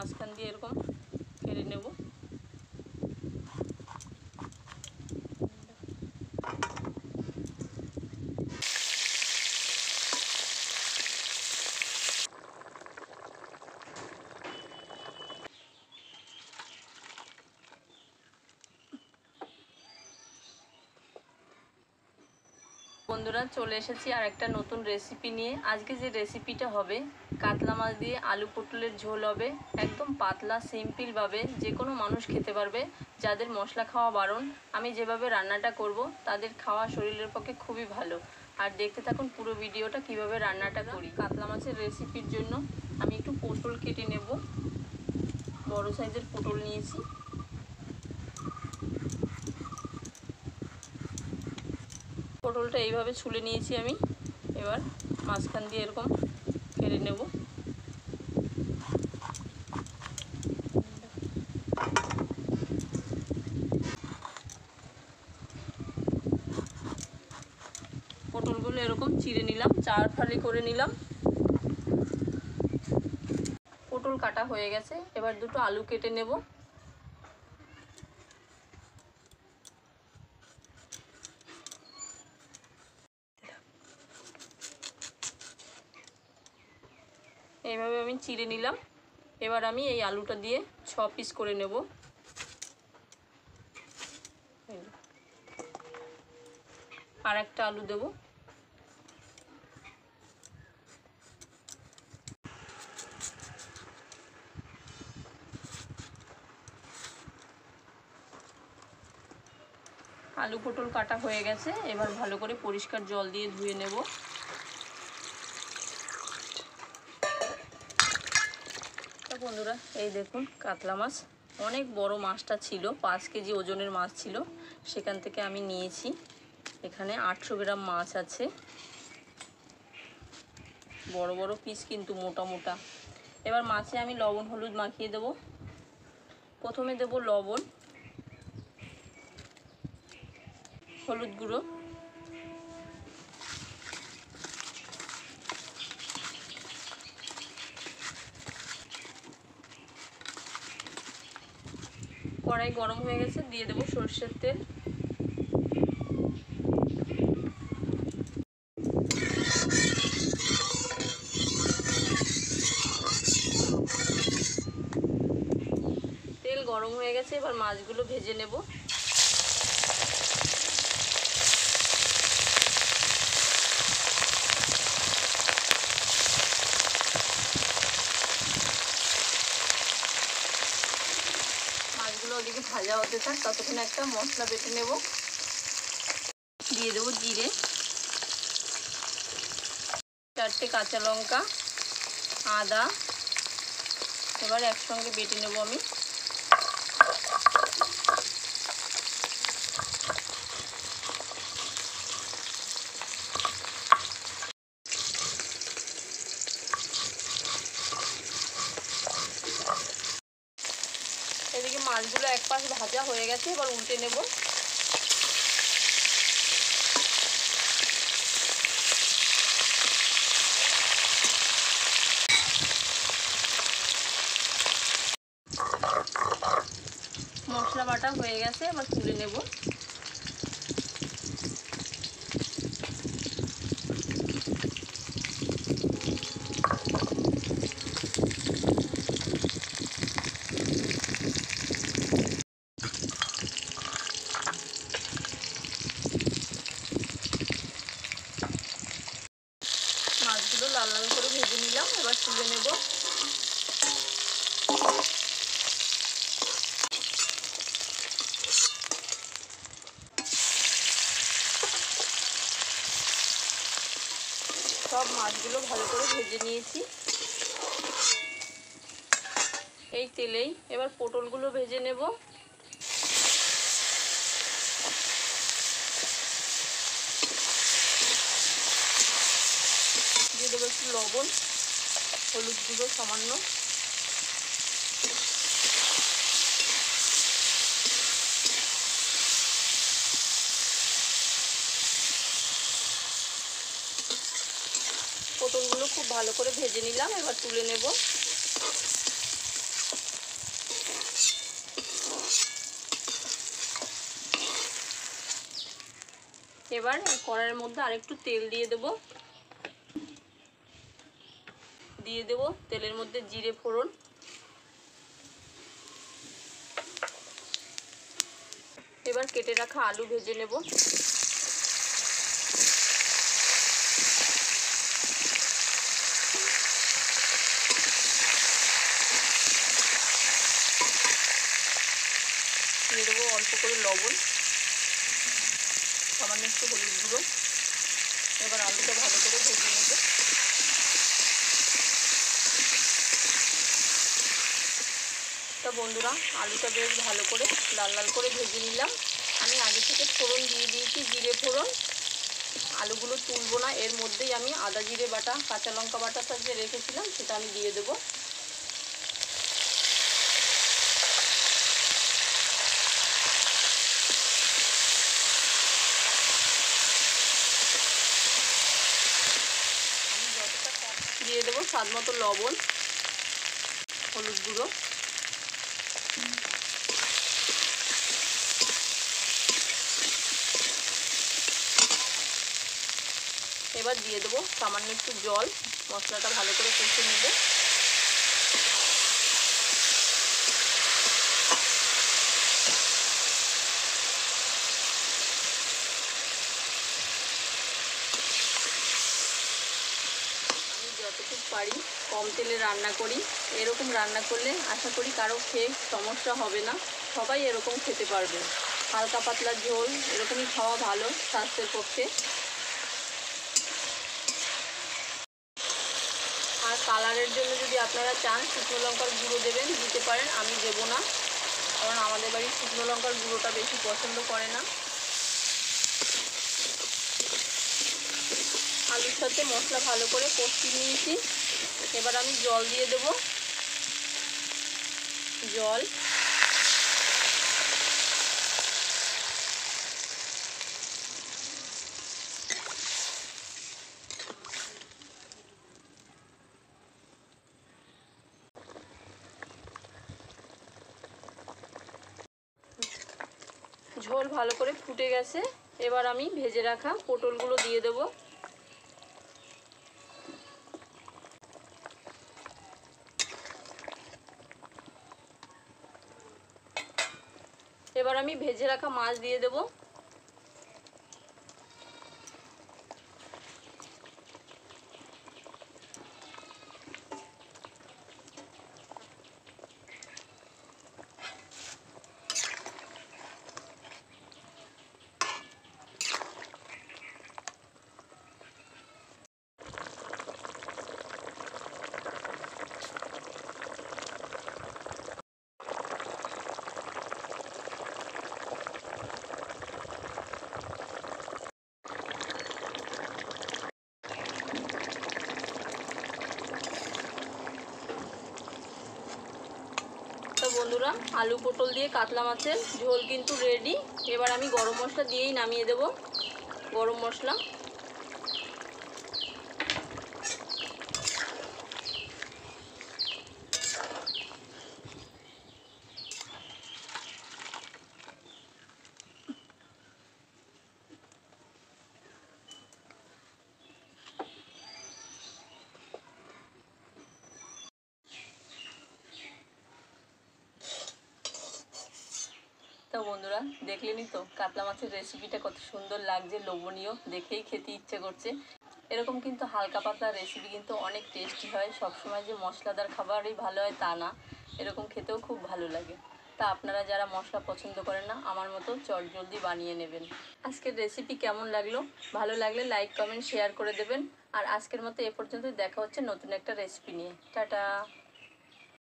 মাঝখান দিয়ে এরকম কেটে নেব। বন্ধুরা চলে এসেছি আর একটা নতুন রেসিপি নিয়ে। আজকে যে রেসিপিটা হবে কাতলা মাছ দিয়ে আলু পটলের ঝোল হবে, একদম পাতলা সিম্পলভাবে যে কোনো মানুষ খেতে পারবে। যাদের মশলা খাওয়া বারণ, আমি যেভাবে রান্নাটা করব তাদের খাওয়া শরীরের পক্ষে খুবই ভালো। আর দেখতে থাকুন পুরো ভিডিওটা কিভাবে রান্নাটা করি। কাতলা মাছের রেসিপির জন্য আমি একটু পটল কেটে নেব, বড় সাইজের পটল নিয়েছি। পটলটা এইভাবে ছুলে নিয়েছি আমি। এবার মাঝখান দিয়ে এরকম কেটে নেব। পটলগুলো এরকম চিড়ে নিলাম, 4 ফালি করে নিলাম। পটল কাটা হয়ে গেছে, এবার দুটো আলু কেটে নেব। এইভাবে আমি চিড়ে নিলাম। এবার আমি এই আলুটা দিয়ে 6 পিস করে নেব। আর একটা আলু দেব। আলু পটল কাটা হয়ে গেছে, এবার ভালো করে পরিষ্কার জল দিয়ে ধুয়ে নেব। বন্ধুরা এই দেখুন কাতলা মাছ, অনেক বড় মাছটা ছিল, 5 কেজি ওজনের মাছ ছিল। সেখান থেকে আমি নিয়েছি, এখানে 800 গ্রাম মাছ আছে। বড় বড় পিস কিন্তু মোটা মোটা। এবার মাছে আমি লবণ হলুদ মাখিয়ে দেব। প্রথমে দেব লবণ, হলুদ গুঁড়ো, কড়াই গরম হয়ে গেছে, দিয়ে দেব সরষের তেল। তেল গরম হয়ে গেছে, এবার মাছগুলো ভেজে নেব। মাছগুলো ওদিকে ভাজা হতে থাক, ততক্ষণ একটা মশলা বেটে নেব। দিয়ে দেবো জিরে, 4টে কাঁচা লঙ্কা, আদা। এবার একসঙ্গে বেটে নেব আমি। এদিকে মাছগুলো এক পাশ ভাজা হয়ে গেছে, এবার উল্টে নেব। মশলা বাটা হয়ে গেছে, এবার তুলে নেব। মাছগুলো লাল লাল করে ভেজে নিলাম, এবার তুলে নেব। সব মাছগুলো ভালো করে ভেজে নিয়েছি। এই তেলেই এবার পটলগুলো ভেজে নেব। দিয়ে দেবো একটু লবণ, হলুদ গুঁড়ো সামান্য, পটলগুলো খুব ভালো করে ভেজে নিলাম, এবার তুলে নেব। এবার কড়াইয়ের মধ্যে আরেকটু তেল দিয়ে দেব। তেলের মধ্যে জিরে ফোড়ন, এবার কেটে রাখা আলু ভেজে নেব। দিয়ে দেবো অল্প করে লবণ, সামান্য একটু হলুদ গুঁড়ো। এবার আলুটা ভালো করে ভেজে নেব। তা বন্ধুরা, আলুটা বেশ ভালো করে লাল লাল করে ভেজে নিলাম। আমি আগে থেকে ফোড়ন দিয়ে দিয়েছি, জিরে ফোড়ন। আলুগুলো তুলবো না, এর মধ্যেই আমি আদা জিরে বাটা, কাঁচা লঙ্কা বাটা যে রেখেছিলাম সেটা আমি দিয়ে দেবো। দিয়ে দেবো স্বাদ মতো লবণ, হলুদ গুঁড়ো। এবার দিয়ে দেবো সামান্য একটু জল, মশলাটা ভালো করে কষে নেবে। যতটুকু পারি কম তেলে রান্না করি। এরকম রান্না করলে আশা করি কারো খেয়ে সমস্যা হবে না, সবাই এরকম খেতে পারবে। হালকা পাতলা ঝোল এরকমই খাওয়া ভালো স্বাস্থ্যের পক্ষে। আর কালারের জন্য যদি আপনারা চান শুকনো লঙ্কার গুঁড়ো দেবেন, দিতে পারেন, আমি দেবো না, কারণ আমাদের বাড়ি শুকনো লঙ্কার গুঁড়োটা বেশি পছন্দ করে না। আলুর সাথে মশলা ভালো করে কষিয়ে নিয়েছি। এবার আমি জল দিয়ে দেব। জল, ঝোল ভালো করে ফুটে গেছে। এবার আমি ভেজে রাখা পটলগুলো দিয়ে দেব। এবার আমি ভেজে রাখা মাছ দিয়ে দেব। তো বন্ধুরা, আলু পটল দিয়ে কাতলা মাছের ঝোল কিন্তু রেডি। এবার আমি গরম মশলা দিয়েই নামিয়ে দেব। গরম মশলা, তো বন্ধুরা দেখলেনই তো কাতলা মাছের রেসিপিটা কত সুন্দর লাগছে, লোভনীয়, দেখেই খেতে ইচ্ছে করছে। এরকম কিন্তু হালকা পাতলা রেসিপি কিন্তু অনেক টেস্টি হয়। সবসময় যে মশলাদার খাবারই ভালো হয় তা না, এরকম খেতেও খুব ভালো লাগে। তা আপনারা যারা মশলা পছন্দ করেন না, আমার মতো চটজলদি বানিয়ে নেবেন। আজকের রেসিপি কেমন লাগলো? ভালো লাগলে লাইক কমেন্ট শেয়ার করে দেবেন। আর আজকের মতো এ পর্যন্ত, দেখা হচ্ছে নতুন একটা রেসিপি নিয়ে। টাটা।